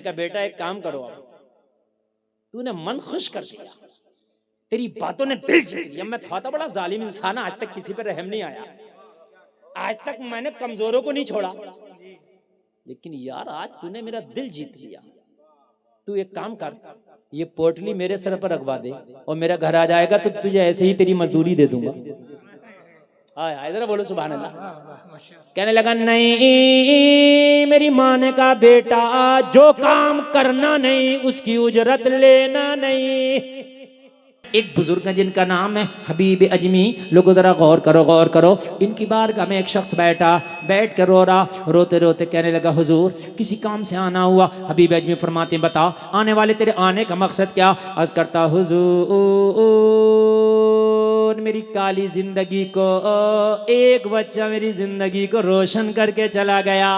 का बेटा एक काम करो, अब तूने मन खुश कर दिया, तेरी बातों ने दिल जीत लिया। मैं था तो बड़ा जालिम इंसान, आज तक किसी पे रहम नहीं आया, आज तक मैंने कमजोरों को नहीं छोड़ा, लेकिन यार आज तूने मेरा दिल जीत लिया। तू एक काम कर, ये पोटली मेरे सर पर रखवा दे और मेरा घर आ जाएगा तो तुझे ऐसे ही तेरी मजदूरी दे दूंगा। इधर बोलो सुभान अल्लाह। कहने लगा नहीं, मेरी माँ ने कहा बेटा जो काम करना नहीं उसकी उजरत लेना नहीं। एक बुजुर्ग है जिनका नाम है हबीब अजमी। लोगों जरा गौर करो, गौर करो। इनकी बारगाह में एक शख्स बैठ कर रो रहा, रोते रोते कहने लगा हुजूर किसी काम से आना हुआ। हबीब अजमी फरमाते हैं बता आने वाले तेरे आने का मकसद क्या? अर्ज करता हुजूर मेरी काली जिंदगी को एक बच्चा मेरी जिंदगी को रोशन करके चला गया।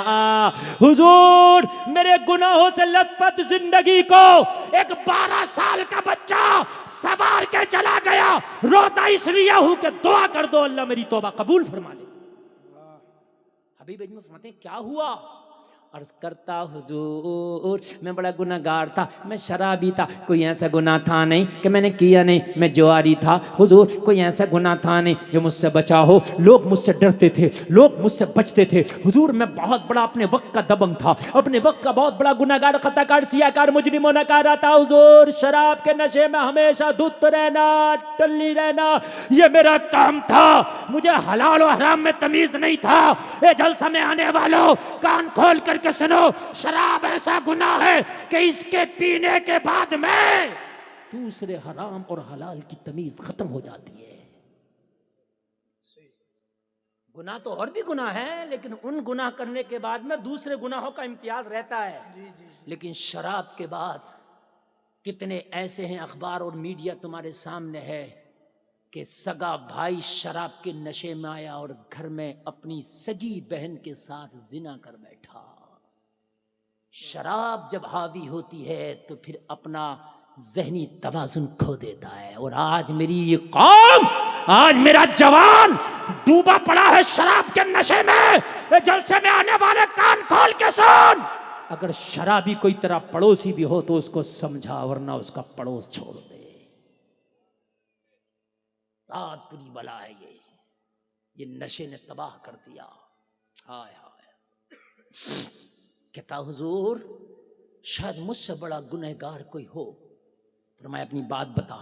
हुजूर मेरे गुनाहों से लथपथ जिंदगी को एक 12 साल का बच्चा सवार के चला गया। रोता इसलिए हूं कि दुआ कर दो अल्लाह मेरी तौबा कबूल फरमा ले। हबीब अजमी फरमाते हैं क्या हुआ? अर्ज करता हुजूर मैं बड़ा गुनाहगार था, मैं शराबी था, कोई ऐसा गुनाह था नहीं कि मैंने किया नहीं, मैं जुआरी था हुजूर, कोई ऐसा गुनाह था नहीं जो मुझसे बचा हो। लोग मुझसे डरते थे, लोग मुझसे बचते थे हुजूर, मैं बहुत बड़ा अपने वक्त का दबंग था, अपने वक्त का बहुत बड़ा गुनाहगार, खताकार, सियाकार, मुजरिम होना का रहा था हुजूर। शराब के नशे में हमेशा धुत रहना, टल्ली रहना, ये मेरा काम था। मुझे हलाल और हराम में तमीज नहीं था। ये जलसा में आने वालों कान खोल कर के सुनो, शराब ऐसा गुनाह है कि इसके पीने के बाद में दूसरे हराम और हलाल की तमीज खत्म हो जाती है। गुनाह तो और भी गुनाह है, लेकिन उन गुनाह करने के बाद में दूसरे गुनाहों का इम्तियाज रहता है। लेकिन शराब के बाद कितने ऐसे हैं, अखबार और मीडिया तुम्हारे सामने है कि सगा भाई शराब के नशे में आया और घर में अपनी सगी बहन के साथ जिना कर बैठा। शराब जब हावी होती है तो फिर अपना ज़हनी तवाज़ुन खो देता है। और आज मेरी ये कौम, आज मेरा जवान डूबा पड़ा है शराब के नशे में। जलसे में आने वाले कान खोल के सुन, अगर शराबी कोई तेरा पड़ोसी भी हो तो उसको समझा, वरना उसका पड़ोस छोड़ दे। बहुत बुरी बला है ये नशे ने तबाह कर दिया। हाय हाय। कहता हुजूर शायद मुझसे बड़ा गुनहगार कोई हो। फरमाया अपनी बात बता।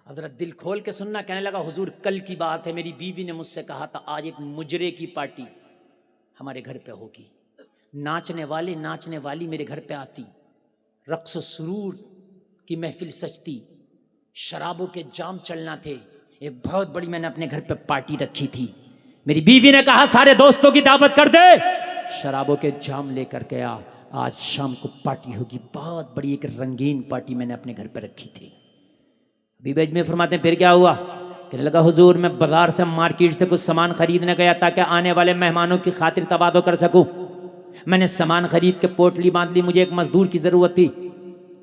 अब जरा दिल खोल के सुनना। कहने लगा हुजूर कल की बात है, मेरी बीवी ने मुझसे कहा था आज एक मुजरे की पार्टी हमारे घर पे होगी, नाचने वाले नाचने वाली मेरे घर पे आती, रक्स सुरूर की महफिल सजती, शराबों के जाम चलना थे। एक बहुत बड़ी मैंने अपने घर पे पार्टी रखी थी। मेरी बीवी ने कहा सारे दोस्तों की दावत कर दे, शराबों के जाम लेकर के आ, आज शाम को पार्टी होगी, बहुत बड़ी एक रंगीन पार्टी मैंने अपने घर पे रखी थी। बीबेज में फरमाते हैं फिर क्या हुआ? कहने लगा हुजूर मैं बाजार से मार्केट से कुछ सामान खरीदने गया ताकि आने वाले मेहमानों की खातिर तबादो कर सकूं। मैंने सामान खरीद के पोटली बांध ली। मुझे एक मजदूर की जरूरत थी,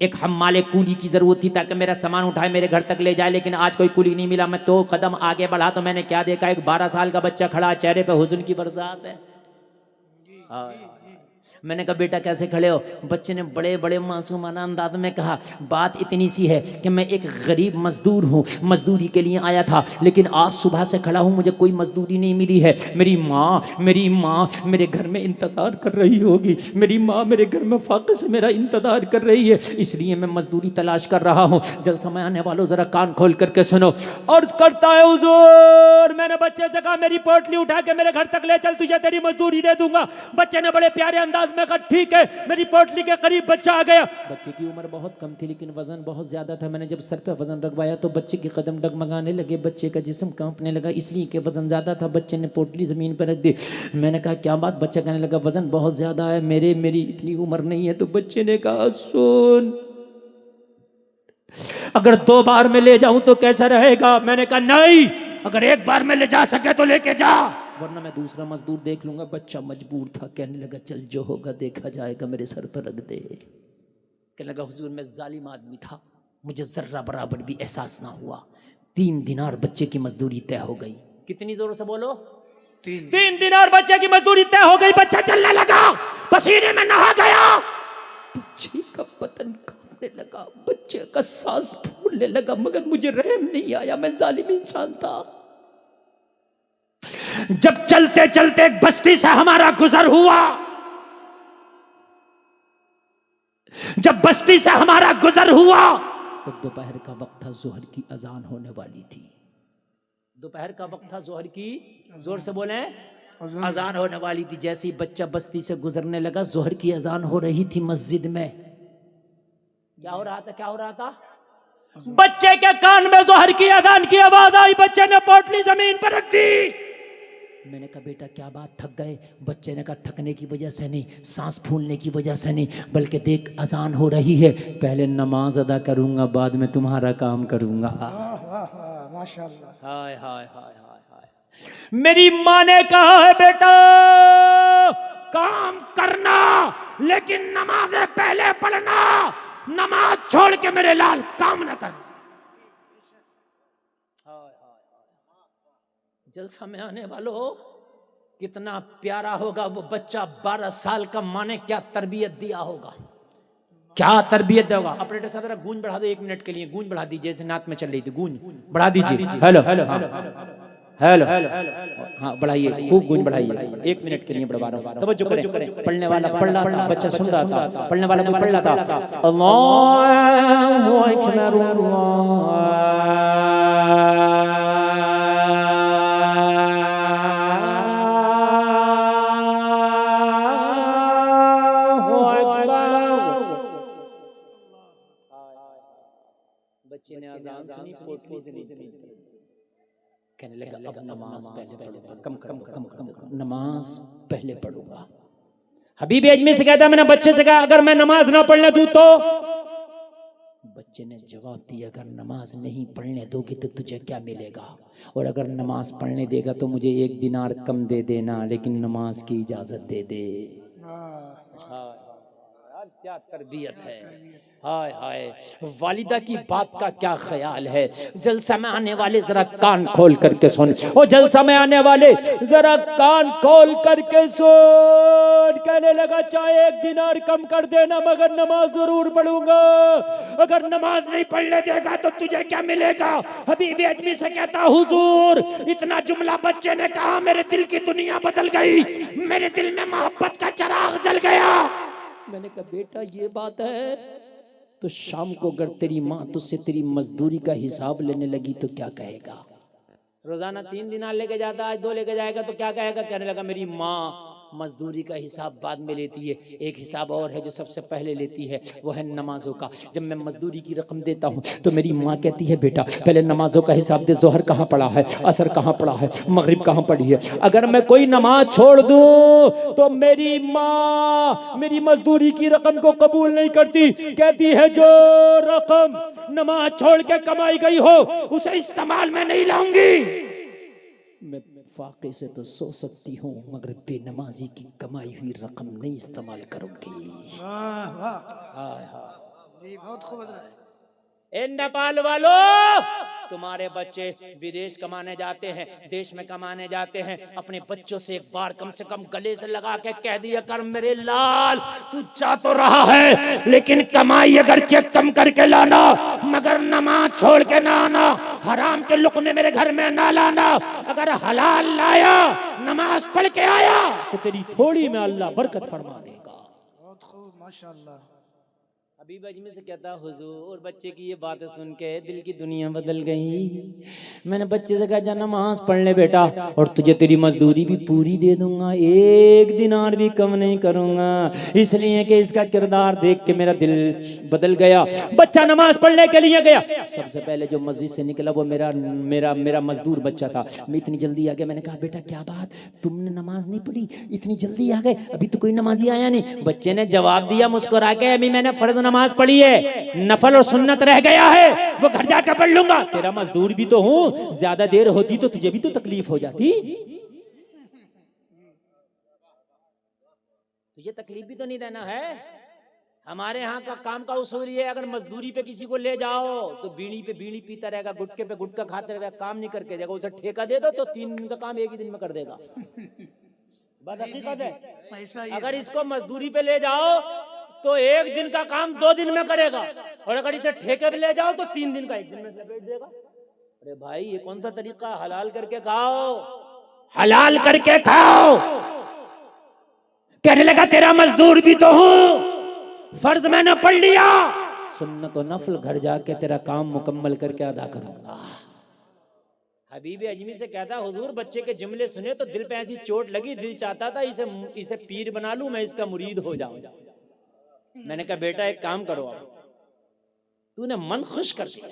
एक हम्माले कूली की जरूरत थी ताकि मेरा सामान उठाए मेरे घर तक ले जाए, लेकिन आज कोई कूली नहीं मिला। मैं 2 कदम आगे बढ़ा तो मैंने क्या देखा, एक 12 साल का बच्चा खड़ा, चेहरे पे हुस्न की बरसात है। मैंने कहा बेटा कैसे खड़े हो? बच्चे ने बड़े बड़े मासूमाना अंदाज में कहा बात इतनी सी है कि मैं एक गरीब मजदूर हूँ, मजदूरी के लिए आया था, लेकिन आज सुबह से खड़ा हूँ, मुझे कोई मजदूरी नहीं मिली है। मेरी माँ मेरे घर में इंतज़ार कर रही होगी, मेरी माँ मेरे घर में फाके से मेरा इंतज़ार कर रही है, इसलिए मैं मजदूरी तलाश कर रहा हूँ। जल समय आने वालों ज़रा कान खोल करके सुनो। अर्ज करता है हुजूर मैंने बच्चे से कहा मेरी पोटली उठा के मेरे घर तक ले चल, तुझे तेरी मजदूरी दे दूंगा। बच्चे ने बड़े प्यारे अंदाज में कहा ठीक है। मेरी पोटली के करीब बच्चा आ गया। बच्चे की उम्र बहुत कम थी लेकिन वजन बहुत ज्यादा था। मैंने जब सर पे वजन रखवाया तो बच्चे के कदम डगमगाने लगे, बच्चे का जिस्म कांपने लगा, इसलिए कि वजन ज्यादा था। बच्चे ने पोटली जमीन पर रख दी। मैंने कहा क्या बात? बच्चा कहने लगा वजन बहुत ज्यादा है, मेरी इतनी उम्र नहीं है। तो बच्चे ने कहा सुन, अगर 2 बार में ले जाऊं तो कैसा रहेगा? मैंने कहा नहीं, अगर 1 बार में ले जा सके तो लेके जा, वरना मैं दूसरा मजदूर देख लूंगा। बच्चा मजबूर था, कहने लगा चल जो होगा देखा जाएगा, मेरे सर पर रख दे। कहने लगा हुजूर मैं जालिम आदमी था, मुझे जर्रा बराबर भी एहसास ना हुआ। 3 दिनार बच्चे की मजदूरी तय हो गई। कितनी जोर से बोलो? 3 दिनार बच्चे की मजदूरी तय हो गई। बच्चा चलने लगा, पसीने में नहा गया। का बदन कांपने लगा, बच्चे का सांस फूलने लगा, मगर मुझे रहम नहीं आया, मैं जालिम इंसान था। जब चलते चलते एक बस्ती से हमारा गुजर हुआ, जब बस्ती से हमारा गुजर हुआ तो दोपहर का वक्त था, जोहर की अजान होने वाली थी। दोपहर का वक्त था, जोहर की, जोर से बोले, अजान होने वाली थी। जैसे ही बच्चा बस्ती से गुजरने लगा, जोहर की अजान हो रही थी मस्जिद में। क्या हो रहा था, क्या हो रहा था? बच्चे के कान में जोहर की अजान की आवाज आई, बच्चे ने पोटली जमीन पर रख दी। मैंने कहा बेटा क्या बात, थक गए? बच्चे ने कहा थकने की वजह से नहीं, सांस फूलने की वजह से नहीं, बल्कि देख अजान हो रही है, पहले नमाज अदा करूंगा, बाद में तुम्हारा काम करूंगा। माशाअल्लाह। हाय हाय हाय हाय हाय। मेरी माँ ने कहा है बेटा काम करना, लेकिन नमाजें पहले पढ़ना, नमाज छोड़ के मेरे लाल काम ना करना। जलसा में आने वालों, कितना प्यारा होगा वो बच्चा, 12 साल का। माँ ने क्या तरबियत दिया होगा, क्या तरबियत दिया होगा। ऑपरेटर साहब जरा गूंज बढ़ा दो 1 मिनट के लिए, गूंज बढ़ा दीजिए, जैसे नात में चल रही थी, गूंज बढ़ा दीजिए। हेलो हेलो हेलो, हाँ बढ़ाइए, खूब गूंज बढ़ाइए, 1 मिनट के लिए बढ़वा रहा हूँ। तवज्जो करें, पढ़ने वाला पढ़ रहा था, बच्चा सुन रहा था, पढ़ने वाला कोई पढ़ रहा था। अल्लाहु अकबर, बच्चे ने अजान सुनी, पोटली से नहीं, कहने लगा अब नमाज पहले पढ़ूंगा, कम कम कम कम कम नमाज पहले पढ़ूंगा। हबीब अजमी से कहता, मैंने बच्चे से कहा अगर मैं नमाज ना पढ़ने दूं तो? बच्चे ने जवाब दिया अगर नमाज नहीं पढ़ने दोगे तो तुझे क्या मिलेगा, और अगर नमाज पढ़ने देगा तो मुझे 1 दिनार कम दे देना, लेकिन नमाज की इजाजत दे दे। क्या तरबियत है, हाय हाय। वालिदा की बात का क्या ख्याल है। जलसा में आने वाले जरा कान खोल करके सुन, और जलसा में आने वाले जरा कान खोल करके सुन। कहने लगा चाहे 1 दिनार कम कर देना, मगर नमाज जरूर पढ़ूंगा। अगर नमाज नहीं पढ़ने देगा तो तुझे क्या मिलेगा। हबीब अजमी से कहता हुजूर, इतना जुमला बच्चे ने कहा, मेरे दिल की दुनिया बदल गई, मेरे दिल में मोहब्बत का चिराग जल गया। मैंने कहा बेटा ये बात है, तो शाम को अगर तेरी माँ तुझसे तेरी मजदूरी का हिसाब लेने लगी तो क्या कहेगा। रोजाना 3 दिनार लेके जाता, आज 2 लेके जाएगा तो क्या कहेगा। कहने लगा मेरी माँ मजदूरी का हिसाब बाद में लेती है, एक हिसाब और है जो सबसे पहले लेती है, वो है नमाजों का। जब मैं मजदूरी की रकम देता हूँ तो मेरी माँ कहती है बेटा पहले नमाजों का हिसाब दे, जोहर कहाँ पड़ा है, असर कहाँ पड़ा है, मगरिब कहाँ पड़ी है। अगर मैं कोई नमाज छोड़ दूं तो मेरी माँ मेरी मजदूरी की रकम को कबूल नहीं करती, कहती है जो रकम नमाज छोड़ के कमाई गई हो उसे इस्तेमाल में नहीं लाऊंगी। मैं फाके से तो सो सकती हूँ, मगर बेनमाजी की कमाई हुई रकम नहीं इस्तेमाल करूंगी। वाह वाह, बहुत खूब। नेपाल वालों, तुम्हारे बच्चे विदेश कमाने जाते हैं, देश में कमाने जाते हैं, अपने बच्चों से एक बार कम से कम गले से लगा के कह दिया कर मेरे लाल तू जा तो रहा है, लेकिन कमाई अगर चेक कम करके लाना, मगर नमाज छोड़ के ना आना, हराम के लुक़मे मेरे घर में ना लाना। अगर हलाल लाया, नमाज पढ़ के आया तो तेरी थोड़ी में अल्लाह बरकत फरमा देगा। बहुत खूब माशाअल्लाह। हबीब अजमी से कहता हुजूर बच्चे की ये बातें सुन के दिल की दुनिया बदल गई। मैंने बच्चे से कहा जा नमाज पढ़ ले बेटा, और तुझे तेरी मजदूरी भी पूरी दे दूंगा, 1 दिनार भी कम नहीं करूंगा, इसलिए कि इसका किरदार देख के मेरा दिल बदल गया। बच्चा नमाज पढ़ने के लिए गया, सबसे पहले जो मस्जिद से निकला वो मेरा मेरा मेरा मजदूर बच्चा था। मैं इतनी जल्दी आ गया, मैंने कहा बेटा क्या बात, तुमने नमाज नहीं पढ़ी, इतनी जल्दी आ गए, अभी तो कोई नमाजी आया नहीं। बच्चे ने जवाब दिया मुस्कुरा के, अभी मैंने फर्ज नमाज पढ़ी है, नफल और सुन्नत रह गया है, वो घर जाकर पढ़ लूंगा। तेरा मजदूर भी तो हूं, ज्यादा देर होती तो तुझे भी तो तकलीफ हो जाती, तुझे तकलीफ भी तो नहीं देना है। हमारे यहाँ का काम का उसूल ये है, अगर मजदूरी पे किसी को ले जाओ तो बीड़ी पे बीड़ी पीता रहेगा, गुटके पे गुटका खाते रहेगा, काम नहीं करके देगा। उसे ठेका दे दो तो 3 दिन का काम 1 ही दिन में कर देगा। बात हकीकत है। अगर इसको मजदूरी पे ले जाओ तो 1 दिन का काम 2 दिन में करेगा, और अगर इसे ठेके पे ले जाओ तो 3 दिन का 1 दिन में लपेट देगा। अरे भाई ये कौन सा तरीका? हलाल करके खाओ, हलाल करके खाओ। कहने लगा तेरा मजदूर भी तो हूं, फर्ज मैंने पढ़ लिया, सुन्नत और नफल घर जाके तेरा काम मुकम्मल करके अदा करूंगा। हबीब अजमी से कहता हुजूर बच्चे के जुमले सुने तो दिल पे ऐसी चोट लगी, दिल चाहता था इसे पीर बना लूं, मैं इसका मुरीद हो जाऊं। मैंने कहा बेटा एक काम करो, तूने मन खुश कर दिया,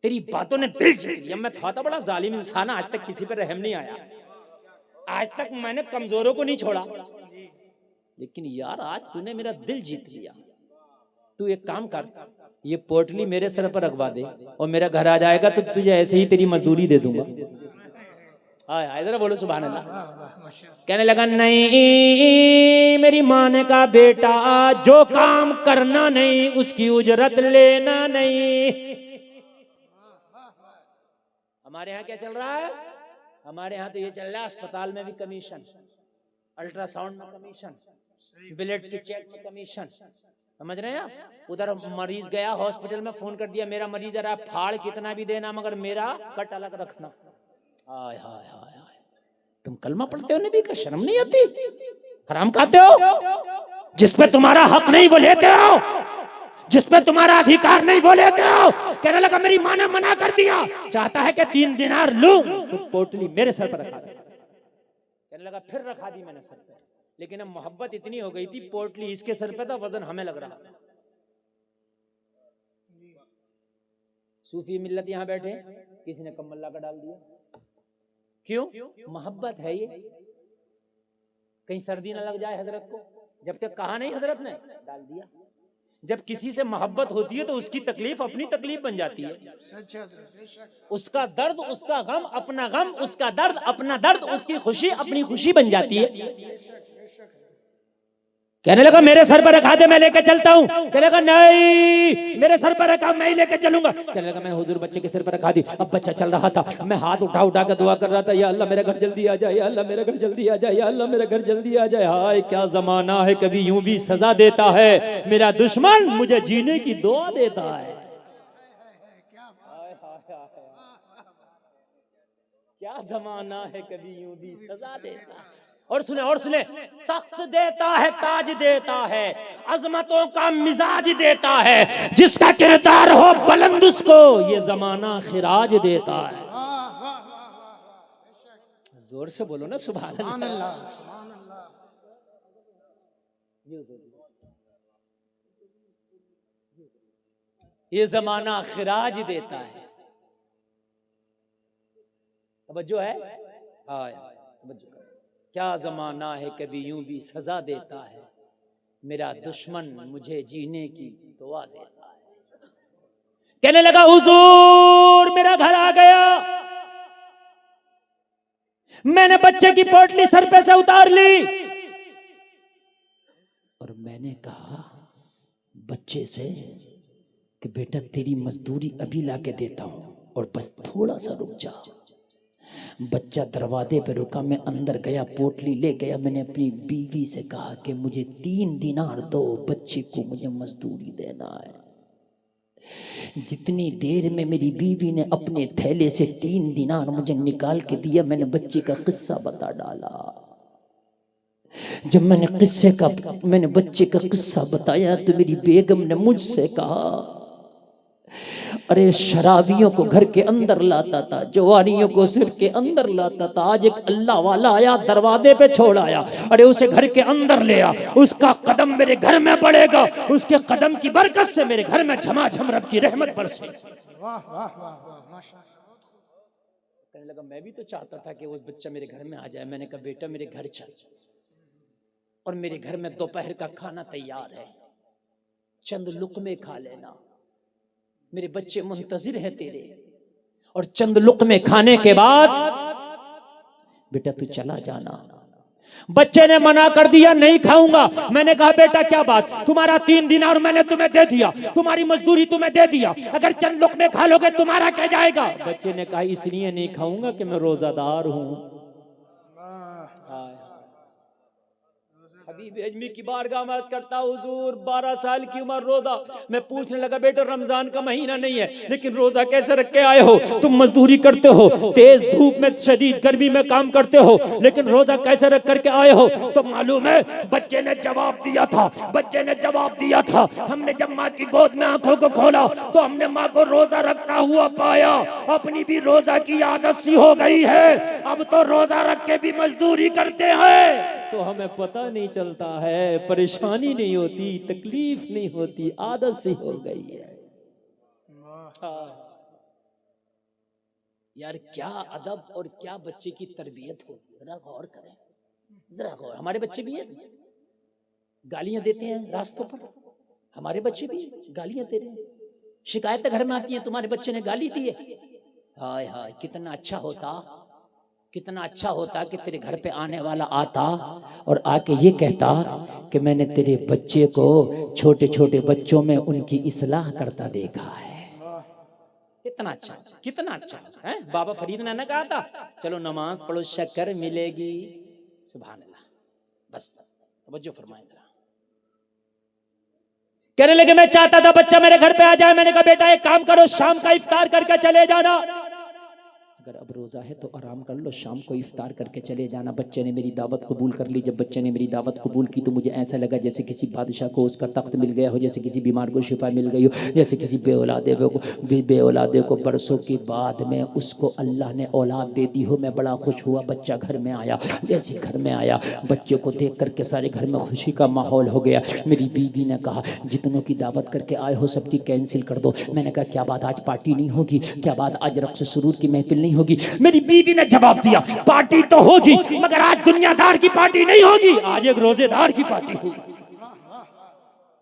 तेरी बातों ने दिल जीत लिया। मैं था तो बड़ा जालिम इंसान, आज तक किसी पर रहम नहीं आया, आज तक मैंने कमजोरों को नहीं छोड़ा, लेकिन यार आज तूने मेरा दिल जीत लिया। तू एक काम कर, ये पोटली मेरे सर पर रखवा दे और मेरा घर आ जाएगा तो तुझे ऐसे ही तेरी मजदूरी दे दूंगा। हाय जरा बोलो सुभान अल्लाह। कहने लगा नहीं, मेरी माँ ने कहा बेटा जो काम करना नहीं उसकी उजरत लेना नहीं। हमारे यहाँ क्या चल रहा है? हमारे यहाँ तो ये चल रहा है अस्पताल में भी कमीशन, अल्ट्रासाउंड में कमीशन, ब्लड की चेक में कमीशन, समझ रहे हैं आप? उधर मरीज गया हॉस्पिटल में, फोन कर दिया मेरा मरीज जरा फाड़ कितना भी देना मगर मेरा कट अलग रखना। हाय हाय हाय हाय, तुम कलमा पढ़ते हो नबी का, शर्म नहीं आती? हराम खाते हो, जिस पे तुम्हारा हक नहीं वो लेते हो, जिस पे तुम्हारा अधिकार नहीं वो लेते हो। कहने लगा मेरी माँ ने मना कर दिया, चाहता है कि 3 दिनार लूं तो पोटली मेरे सर पर रखा दे। कहने लगा फिर रखा दी मैंने सर पे, लेकिन अब मोहब्बत इतनी हो गई थी, पोटली इसके सर पे था, वजन हमें लग रहा था। सूफी मिल्लत यहां बैठे, किसी ने कमल्ला का डाल दिया, क्यों? मोहब्बत है ये, कहीं सर्दी ना लग जाए हजरत को, जब तक कहा नहीं हजरत ने डाल दिया। जब किसी से मोहब्बत होती है तो उसकी तकलीफ अपनी तकलीफ बन जाती है, उसका दर्द उसका गम अपना गम, उसका दर्द अपना दर्द, उसकी खुशी अपनी खुशी बन जाती है। कहने लगा मेरे सर पर रखा दे मैं लेके चलता हूँ। कहने लगा नहीं मेरे सर पर रखा मैं ही लेके चलूंगा। कहने लगा मैंने हुजूर बच्चे के सिर पर रखा दी। अब बच्चा चल रहा था, मैं हाथ उठा उठा कर दुआ कर रहा था, या अल्लाह मेरा घर जल्दी आ जाए, या अल्लाह मेरा घर जल्दी आ जाए, या अल्लाह मेरा घर जल्दी आ जाए। हाय क्या जमाना है, कभी यूं भी सजा देता है मेरा दुश्मन, मुझे जीने की दुआ देता है। क्या जमाना है, कभी यूं भी सजा देता है। और सुने तख्त देता है, ताज देता है, अजमतों का मिजाज देता है, जिसका किरदार हो बुलंद उसको ये जमाना खिराज देता है। जोर से बोलो ना सुभान अल्लाह। ये जमाना खिराज देता है। तवज्जो है? क्या जमाना है, कभी यूं भी सजा देता है, मेरा दुश्मन मुझे जीने की दुआ देता है। कहने लगा हुजूर मेरा घर आ गया, मैंने बच्चे की पोटली सर पे से उतार ली और मैंने कहा बच्चे से कि बेटा तेरी मजदूरी अभी लाके देता हूं और बस थोड़ा सा रुक जा। बच्चा दरवाजे पे रुका, मैं अंदर गया, पोटली ले गया। मैंने अपनी बीवी से कहा कि मुझे 3 दिनार दो, बच्चे को मुझे मजदूरी देना है। जितनी देर में मेरी बीवी ने अपने थैले से 3 दिनार मुझे निकाल के दिया, मैंने बच्चे का किस्सा बता डाला। जब मैंने बच्चे का किस्सा बताया तो मेरी बेगम ने मुझसे कहा अरे शराबियों को घर के अंदर लाता था, जवानियों को सिर के अंदर लाता था, आज एक अल्लाह वाला आया दरवाजे पे छोड़ आया, अरे उसे घर के अंदर ले आ, उसका कदम मेरे घर में पड़ेगा, उसके कदम की बरकत से मेरे घर में झमाझम रब की रहमत बरसे। वाह वाह वाह माशाअल्लाह। कहने लगा मैं भी तो चाहता था कि वो बच्चा मेरे घर में आ जाए। मैंने कहा बेटा मेरे घर चल, और मेरे घर में दोपहर का खाना तैयार है, चंद लुकमे खा लेना, मेरे बच्चे मुंतजिर हैं तेरे। और चंद लुकमे खाने के बाद बेटा तू चला जाना। बच्चे ने मना कर दिया नहीं खाऊंगा। मैंने कहा बेटा क्या बात, तुम्हारा 3 दिनार मैंने तुम्हें दे दिया, तुम्हारी मजदूरी तुम्हें दे दिया, अगर चंद लुकमे खा लोगे तुम्हारा क्या जाएगा। बच्चे ने कहा इसलिए नहीं खाऊंगा कि मैं रोजादार हूं। बीबी अजमी की बारगाह में अर्ज करता, हुजूर 12 साल की उम्र रोजा। मैं पूछने लगा, बेटा रमजान का महीना नहीं है लेकिन रोजा कैसे रख के आए हो? तुम मजदूरी करते हो, तेज धूप में शदीद गर्मी में काम करते हो, लेकिन रोजा कैसे रख करके आए हो? तो मालूम है बच्चे ने जवाब दिया था, हमने जब माँ की गोद में आंखों को खोला तो हमने माँ को रोजा रखता हुआ पाया। अपनी भी रोजा की आदत सी हो गई है, अब तो रोजा रख के भी मजदूरी करते हैं, तो हमें पता नहीं चलता है, परेशानी नहीं होती, तकलीफ नहीं होती, आदत सी हो गई है। यार क्या अदब और क्या बच्चे की तरबियत होती है, जरा गौर करें, जरा गौर। हमारे बच्चे भी हैं गालियां देते हैं रास्तों पर, हमारे बच्चे भी गालियां दे रहे हैं, शिकायतें घर में आती हैं, तुम्हारे बच्चे ने गाली दी है। हाय हाय, कितना अच्छा होता कि तेरे घर पे आने वाला आता और आके ये कहता कि मैंने तेरे बच्चे को छोटे छोटे बच्चों में उनकी इस्लाह करता देखा है। कितना अच्छा है। बाबा फरीद ने ना कहा था, चलो नमाज पढ़ो शक्कर मिलेगी। सुभान अल्लाह। बस तवज्जो फरमाएं जरा। कहने लगे मैं चाहता था बच्चा मेरे घर पे आ जाए। मैंने कहा बेटा एक काम करो, शाम का इफ्तार करके चले जाना। अगर अब रोजा है तो आराम कर लो, शाम को इफ्तार करके चले जाना। बच्चे ने मेरी दावत कबूल कर ली। जब बच्चे ने मेरी दावत कबूल की तो मुझे ऐसा लगा जैसे किसी बादशाह को उसका तख्त मिल गया हो, जैसे किसी बीमार को शिफा मिल गई हो, जैसे किसी बेऔलादे को बरसों के बाद में उसको अल्लाह ने औलाद दे दी हो। मैं बड़ा खुश हुआ। बच्चा घर में आया, जैसे घर में आया बच्चे को देख करके सारे घर में खुशी का माहौल हो गया। मेरी बीवी ने कहा जितनों की दावत करके आए हो सबकी कैंसिल कर दो। मैंने कहा क्या बात, आज पार्टी नहीं होगी? क्या बात, आज रक्स सुरूर की महफिल नहीं होगी? मेरी बीवी ने जवाब दिया पार्टी तो होगी मगर आज दुनियादार की पार्टी नहीं होगी, आज एक रोजेदार की पार्टी होगी,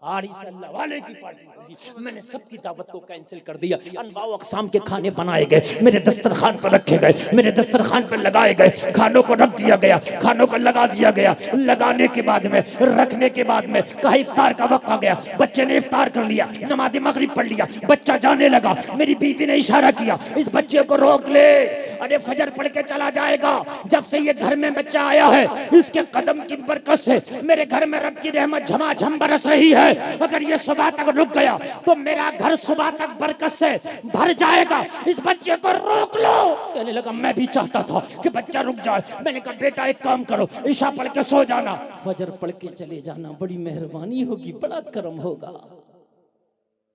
आज अल्लाह वाले की पार्टी होगी। मैंने सबकी दावत को कैंसिल कर दिया। अनवाउ अक़साम के खाने बनाए गए, मेरे दस्तरखान पर रखे गए, मेरे दस्तरखान पर लगाए गए, खानों को रख दिया गया, खानों को लगा दिया गया। लगाने के बाद में, रखने के बाद में कहा इफ्तार का वक्त आ गया। बच्चे ने इफ्तार कर लिया, नमाज़ मगरिब पढ़ लिया, बच्चा जाने लगा। मेरी बीवी ने इशारा किया इस बच्चे को रोक ले, अरे फजर पढ़ के चला जाएगा। जब से ये घर में बच्चा आया है इसके कदम की बरकत से मेरे घर में रब की रहमत झमाझम बरस रही है। अगर ये सुबह तक रुक गया तो मेरा घर सुबह तक बरकत से भर जाएगा। इस बच्चे को रोक लो। कहने लगा मैं भी चाहता था कि बच्चा रुक जाए। मैंने कहा बेटा एक काम करो, ईशा पढ़ के सो जाना, फजर पढ़ के चले जाना, बड़ी मेहरबानी होगी, बड़ा करम होगा।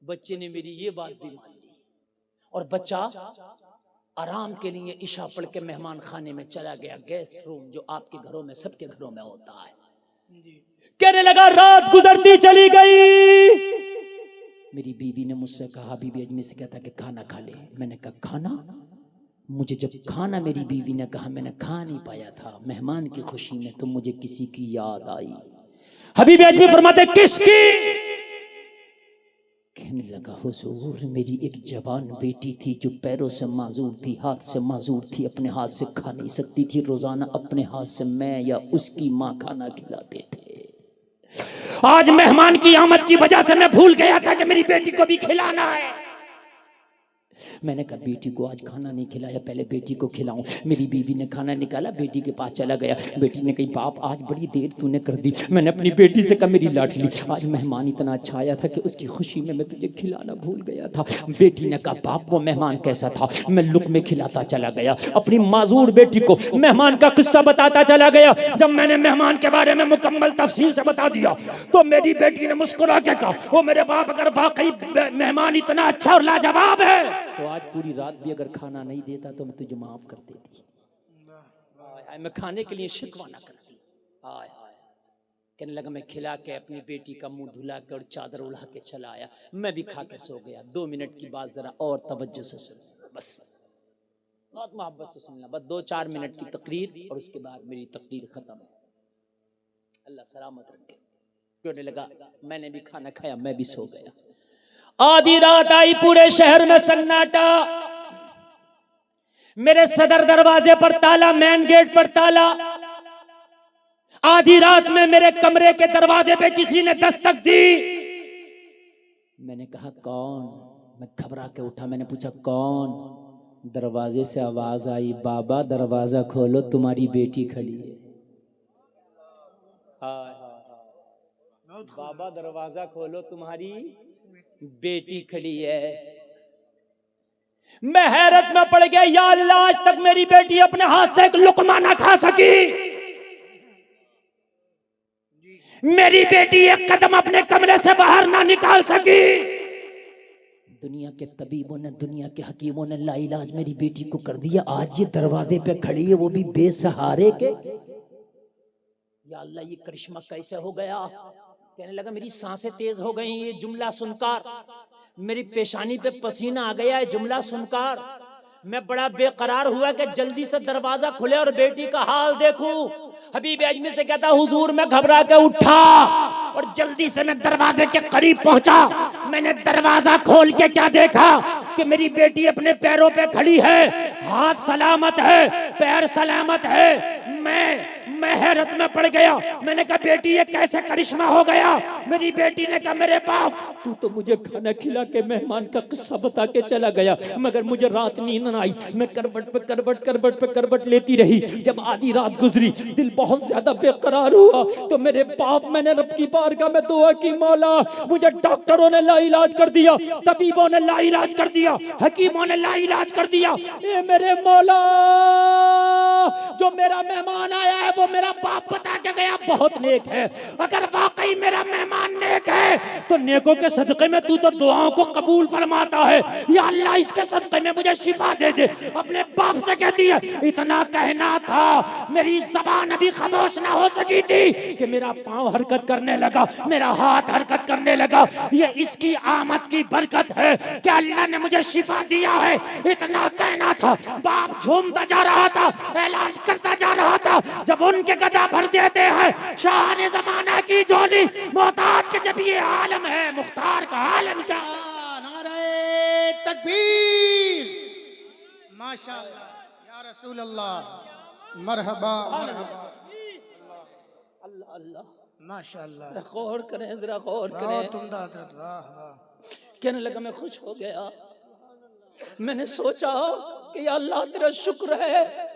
बच्चे ने मेरी ये बात भी मान ली और बच्चा आराम के लिए ईशा पढ़ के मेहमान खाने में चला गया, गेस्ट रूम जो आपके घरों में सबके घरों में होता है। कहने लगा रात गुजरती चली गई। मेरी बीवी ने मुझसे कहा, बीबी अजमी से कहता कि खाना खा ले। मैंने कहा खाना? मुझे जब खाना मेरी बीवी ने कहा मैंने खा नहीं पाया था मेहमान की खुशी में, तो मुझे किसी की याद आई। हबीब अजमी फरमाते किसकी? कहने लगा हुजूर मेरी एक जवान बेटी थी जो पैरों से माजूर थी, हाथ से माजूर थी, अपने हाथ से खा नहीं सकती थी। रोजाना अपने हाथ से मैं या उसकी माँ खाना खिलाते थे। आज मेहमान की आमद की वजह से मैं भूल गया था कि मेरी बेटी को भी खिलाना है। मैंने कहा बेटी को आज खाना नहीं खिलाया, पहले बेटी को खिलाऊं। मेरी बीवी ने खाना निकाला, बेटी के पास चला गया। बेटी ने कही बाप आज बड़ी देर तूने कर दी। मैंने अपनी बेटी से कहा मेरी लाडली आज मेहमान इतना अच्छा आया था कि उसकी खुशी में मैं तुझे खिलाना भूल गया था। बेटी ने कहा बाप वो मेहमान कैसा था? मैं लुक़मे खिलाता चला गया, अपनी माजूर बेटी को मेहमान का किस्सा बताता चला गया। जब मैंने मेहमान के बारे में मुकम्मल तफसील से बता दिया तो मेरी बेटी ने मुस्कुरा के कहा वो मेरे बाप अगर वाकई मेहमान इतना अच्छा और लाजवाब है तो आज पूरी रात भी अगर खाना नहीं देता तो मैं तुझे माफ कर देती। मैं खाने के लिए शिकवा ना करती। हाय हाय। कहने लगा मैं खिला के अपनी बेटी का मुंह धुला के और चादर उड़ा के चला आया। मैं भी खा के सो गया। 2 मिनट की बात जरा और तवज्जो से सुन, बस बहुत मोहब्बत से सुनना, बस 2-4 मिनट की तकरीर और उसके बाद मेरी तकरीर खत्म। अल्लाह सलामत रखे। कहने लगा मैंने भी खाना खाया, मैं भी सो गया। आधी रात आई, पूरे शहर में सन्नाटा। मेरे सदर दरवाजे पर ताला, मेन गेट पर ताला। आधी रात में मेरे कमरे के दरवाजे पे किसी ने दस्तक दी। मैंने कहा कौन? मैं घबरा के उठा, मैंने पूछा कौन? दरवाजे से आवाज आई बाबा दरवाजा खोलो तुम्हारी बेटी खड़ी है। हाय हाय हाय। बाबा दरवाजा खोलो, तुम्हारी बेटी खड़ी है। मैं हैरत में पड़ गया, या अल्लाह, आज तक मेरी बेटी अपने हाथ से एक लुकमा ना खा सकी। मेरी बेटी एक कदम अपने कमरे से बाहर ना निकाल सकी। दुनिया के तबीबों ने, दुनिया के हकीमों ने लाइलाज मेरी बेटी को कर दिया। आज ये दरवाजे पे खड़ी है, वो भी बेसहारे के। या अल्लाह, ये करिश्मा कैसे हो गया? कहने लगा मेरी सांसें तेज हो गई ये जुमला सुनकर, मेरी पेशानी पे पसीना आ गया है जुमला सुनकर। मैं बड़ा बेकरार हुआ कि जल्दी से दरवाजा खुले और बेटी का हाल देखूं। हबीब अजमी से कहता हुजूर, मैं घबरा के उठा और जल्दी से मैं दरवाजे के करीब पहुंचा। मैंने दरवाजा खोल के क्या देखा कि मेरी बेटी अपने पैरों पे खड़ी है, हाथ सलामत है, पैर सलामत है। मैं हैरत में पड़ गया। मैंने कहा बेटी ये कैसे करिश्मा हो गया? मेरी बेटी ने कहा मेरे बाप, तू तो मुझे खाना खिला के मेहमान का किस्सा बता के चला गया, मगर मुझे रात नींद न आई। मैं करवट पे करवट करवट पे करवट लेती रही। जब आधी रात गुजरी, दिल बहुत ज्यादा बेकरार हुआ, तो मेरे बाप, मैंने रब की बारगाह में दुआ की, मौला मुझे डॉक्टरों ने लाइलाज कर दिया, तबीबों ने लाइलाज कर दिया, हकीमों ने लाइलाज कर दिया। ए मेरे मौला, जो मेरा मेहमान आया है वो मेरा बाप बता के गया बहुत नेक है। अगर वाकई मेरा मेहमान नेक है तो नेकों के सदक़े में तू तो दुआओं को कबूल फरमाता है। या अल्लाह, इसके सदक़े में मुझे शिफा दे दे। अपने बाप से कहती है, इतना कहना था, मेरी ज़बान अभी खामोश ना हो सकी थी कि मेरा पाँव हरकत करने लगा, मेरा हाथ हरकत करने लगा। ये इसकी आमद की बरकत है कि अल्लाह ने मुझे शिफा दिया है। इतना कहना था। बाप झूमता जा रहा था, ऐलान करता जा रहा था। जब उनके गदा भर देते हैं शाह ने ज़माना की झोली, मोहताज के जब ये आलम है, मुख्तार का आलम क्या। नारे तकबीर, माशाअल्लाह, या रसूल अल्लाह, मरहबा मरहबा, अल्लाह अल्लाह, माशाअल्लाह। जरा गौर करें, जरा गौर करें। बहुत उम्दा हज़रत, वाह वाह। कहने लगा मैं खुश हो गया। मैंने सोचा कि या अल्लाह तेरा शुक्र है।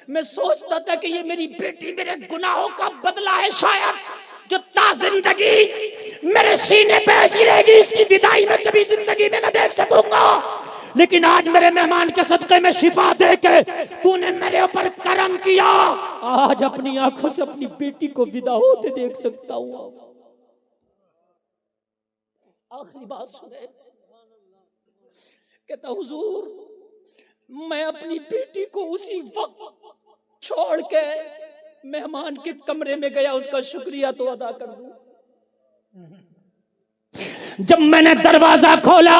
मैं सोचता था कि ये मेरी बेटी मेरे गुनाहों का बदला है, शायद जो ताज़िंदगी मेरे सीने पे ऐसी रहेगी, इसकी विदाई में कभी जिंदगी में न देख सकूंगा। लेकिन आज मेरे मेहमान के सदक़े में शिफा दे के तूने मेरे ऊपर करम किया। आज अपनी आंखों से अपनी बेटी को विदा होते देख सकता हूँ। आखिरी बात सुने, कहता हुजूर, मैं अपनी बेटी को उसी वक्त छोड़ के मेहमान के कमरे में गया, उसका शुक्रिया तो अदा कर दूं। जब मैंने दरवाजा खोला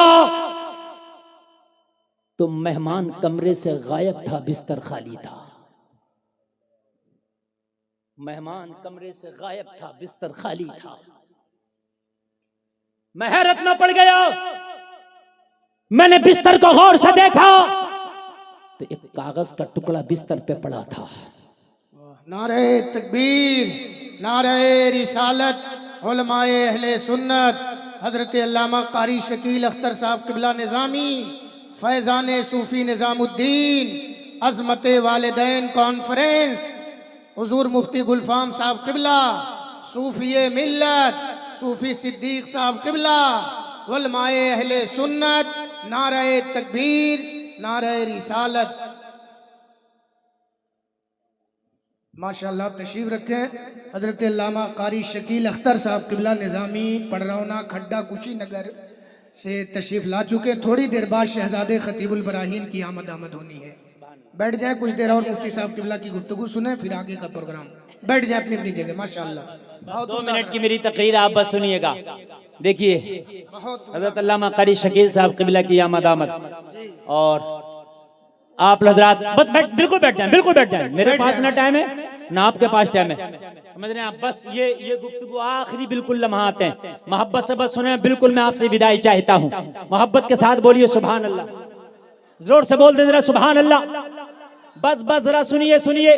तो मेहमान कमरे से गायब था, बिस्तर खाली था। मेहमान कमरे से गायब था, बिस्तर खाली था। मैं हैरत में पड़ गया। मैंने बिस्तर को गौर से देखा तो एक कागज का टुकड़ा बिस्तर पे पड़ा था। नारे तकबीर, नारे रिसालत, उलमाए अहले सुन्नत, हजरत अल्लामा कारी शकील अख्तर साहब क़िबला निज़ामी, फैज़ान सूफ़ी निज़ामुद्दीन, अज़मत वालिदैन कॉन्फ्रेंस, हुज़ूर मुफ्ती गुलफ़ाम साहब क़िबला, सूफ़ी मिल्लत, सूफ़ी सिद्दीक़ साहब क़िबला, उलमाए अहले सुन्नत, नारे तकबीर, नारे रिसालत। माशाअल्लाह, तशरीफ रखें। हजरत अल्लामा कारी शकील अख्तर साहब क़िबला निज़ामी पड़रौना खड्डा कुशीनगर से तशरीफ ला चुके। थोड़ी देर बाद शहजादे खतीबुल बराहीन की आमद होनी है। बैठ जाए कुछ देर और मुफ्ती साहब क़िबला की गुफ्तगू सुने, फिर आगे का प्रोग्राम। बैठ जाए अपनी अपनी जगह। माशाअल्लाह, 2 मिनट की मेरी तकरीर आप बस सुनिएगा। देखिए, हजरत अल्लामा कारी शकील साहब क़िबला की आमद और आप हजरात बस बिल्कुल बैठ जाएं, बिल्कुल बैठ जाएं। मेरे पास ना टाइम है ना आपके पास टाइम है, समझ रहे हैं आप। बस ये गुफ्तगू आखिरी बिल्कुल लम्हात हैं, मोहब्बत से बस सुने। बिल्कुल मैं आपसे विदाई चाहता हूँ, मोहब्बत के साथ बोलिए सुभान अल्लाह। जोर से बोल दे जरा सुभान अल्लाह। बस बस जरा सुनिए सुनिए,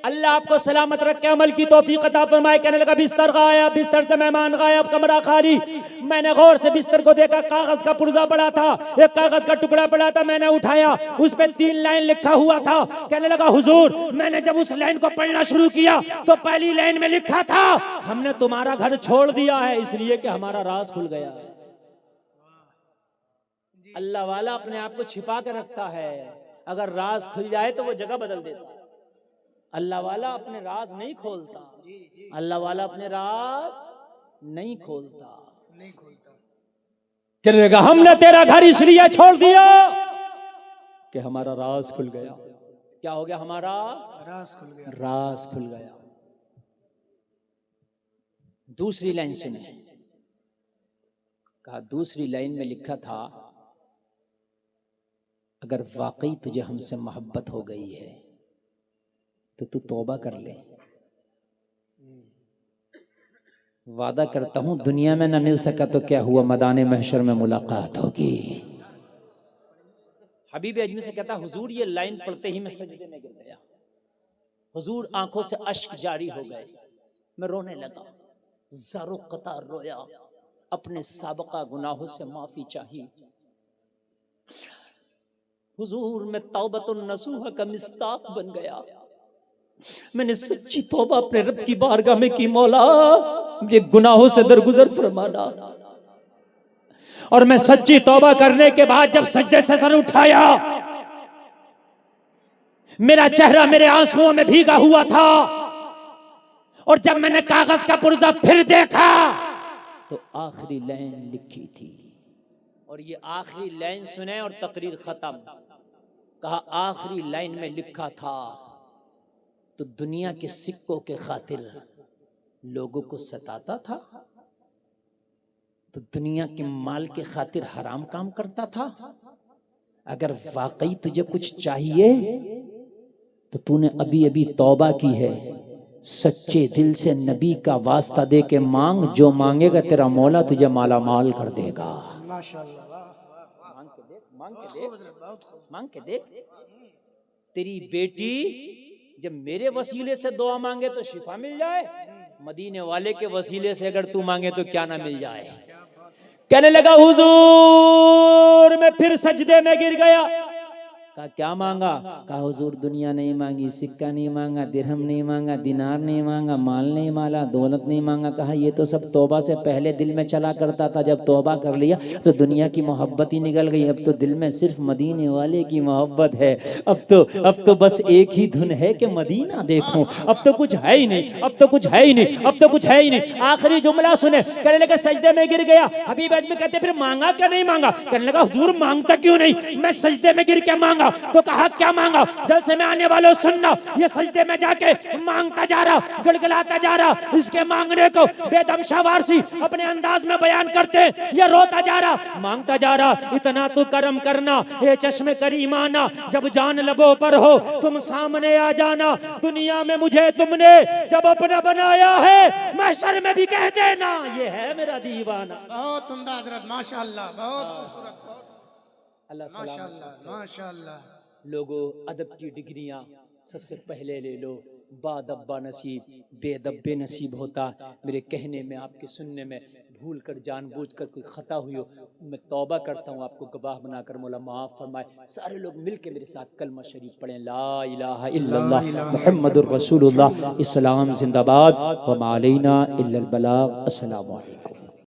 अल्लाह आपको सलामत रखे, अमल की तौफीक अता फरमाए। कहने लगा बिस्तर गायब, बिस्तर से मेहमान गायब, कमरा खाली। मैंने गौर से बिस्तर को देखा, कागज का पुर्जा पड़ा था, एक कागज का टुकड़ा पड़ा था, मैंने उठाया, उस पे 3 लाइन लिखा हुआ था। कहने लगा हुजूर, मैंने जब उस लाइन को पढ़ना शुरू किया तो पहली लाइन में लिखा था, हमने तुम्हारा घर छोड़ दिया है इसलिए कि हमारा राज खुल गया। अल्लाह वाला अपने आप को छिपा कर रखता है, अगर राज खुल जाए तो वो जगह बदल देता। अल्लाह वाला अपने राज नहीं खोलता, अल्लाह वाला अपने राज नहीं खोलता। कहने लगा हमने तेरा घर इसलिए छोड़ दिया कि हमारा राज खुल गया। क्या हो गया? हमारा राज खुल गया। राज खुल गया। दूसरी लाइन सुने, कहा दूसरी लाइन में लिखा था, अगर वाकई तुझे हमसे मोहब्बत हो गई है तो तू तौबा कर ले। वादा करता हूं दुनिया में न मिल सका तो क्या हुआ, मैदान महशर में मुलाकात होगी। हबीब अजमी से कहता हुजूर ये लाइन पढ़ते ही मैं सजदे में गिर गया, हुजूर आंखों से अश्क जारी हो गए, मैं रोने लगा, ज़ारो कतार रोया, अपने साबका गुनाहों से माफी चाहिए। हुजूर मैं तौबतुन नसूहा का मिस्ताक बन गया, मैंने सच्ची तौबा अपने रब की बारगाह में की, मौला ये गुनाहों से दरगुजर फरमाना। और मैं सच्ची तौबा करने के बाद जब सजदे से सर उठाया, मेरा चेहरा मेरे आंसुओं में भीगा हुआ था, और जब मैंने कागज का पुर्जा फिर देखा तो आखिरी लाइन लिखी थी। और ये आखिरी लाइन सुने और तकरीर खत्म। कहा आखिरी लाइन में लिखा था, तो दुनिया के सिक्कों के खातिर लोगों को सताता था, तो दुनिया के माल के खातिर हराम काम करता था। अगर वाकई तुझे कुछ चाहिए तो तूने अभी अभी तौबा की है, सच्चे दिल से नबी का वास्ता दे के मांग, जो मांगेगा तेरा मौला तुझे माला माल कर देगा। माशाल्लाह, मांग के देख, मांग के देख, मांग के देख। तेरी बेटी जब मेरे वसीले से दुआ मांगे तो शिफा मिल जाए, मदीने वाले के वसीले से अगर तू मांगे तो क्या ना मिल जाए। कहने लगा हुजूर मैं फिर सजदे में गिर गया। कहा क्या मांगा? कहा हुजूर दुनिया नहीं मांगी, सिक्का नहीं मांगा, दिरहम नहीं मांगा, दिनार नहीं मांगा, माल नहीं मांगा, दौलत नहीं मांगा। कहा ये तो सब तौबा से पहले दिल में चला करता था, जब तौबा कर लिया तो दुनिया की मोहब्बत ही निकल गई, अब तो दिल में सिर्फ मदीने वाले की मोहब्बत है। अब तो बस एक ही धुन है कि मदीना देखूं, अब तो कुछ है ही नहीं, अब तो कुछ है ही नहीं, अब तो कुछ है ही नहीं। आखिरी जुमला सुने, कहने लगा सजदे में गिर गया। हबीब अजमी कहते फिर मांगा क्या नहीं मांगा? कहने लगा हुजूर मांगता क्यों नहीं, मैं सजदे में गिर के मांगा। तो कहा क्या मांगा? जलसे में आने वालों सुनना, ये सजदे में जाके मांगता जा रहा, गड़गड़ाता जा रहा, इसके मांगने को बेदम शावारसी अपने अंदाज में बयान करते, ये रोता जा रहा, मांगता जा रहा, इतना तो करम करना ये चश्मे करीमाना, जब जान लबों पर हो तुम सामने आ जाना, दुनिया में मुझे तुमने जब अपना बनाया है महशर में भी कह देना ये है मेरा दीवाना। बहुत उम्दा हजरत, माशाल्लाह, बहुत खूबसूरत, अल्लाह माशाल्लाह, माशाल्लाह। लोगों अदब की डिग्रियां सबसे पहले ले लो, बादब्बा नसीब बेदब बेनसीब होता। मेरे कहने में आपके सुनने में भूल कर जानबूझकर कोई खता हुई हो, मैं तौबा करता हूँ, आपको गवाह बनाकर मौला माफ फरमाए। सारे लोग मिलके मेरे साथ कलमा शरीफ पढ़ें, ला इलाहा इल्लल्लाह मुहम्मदुर रसूलुल्लाह। इस्लाम जिंदाबाद, व मा अलैना इल्लल बलाग। अस्सलामु अलैकुम।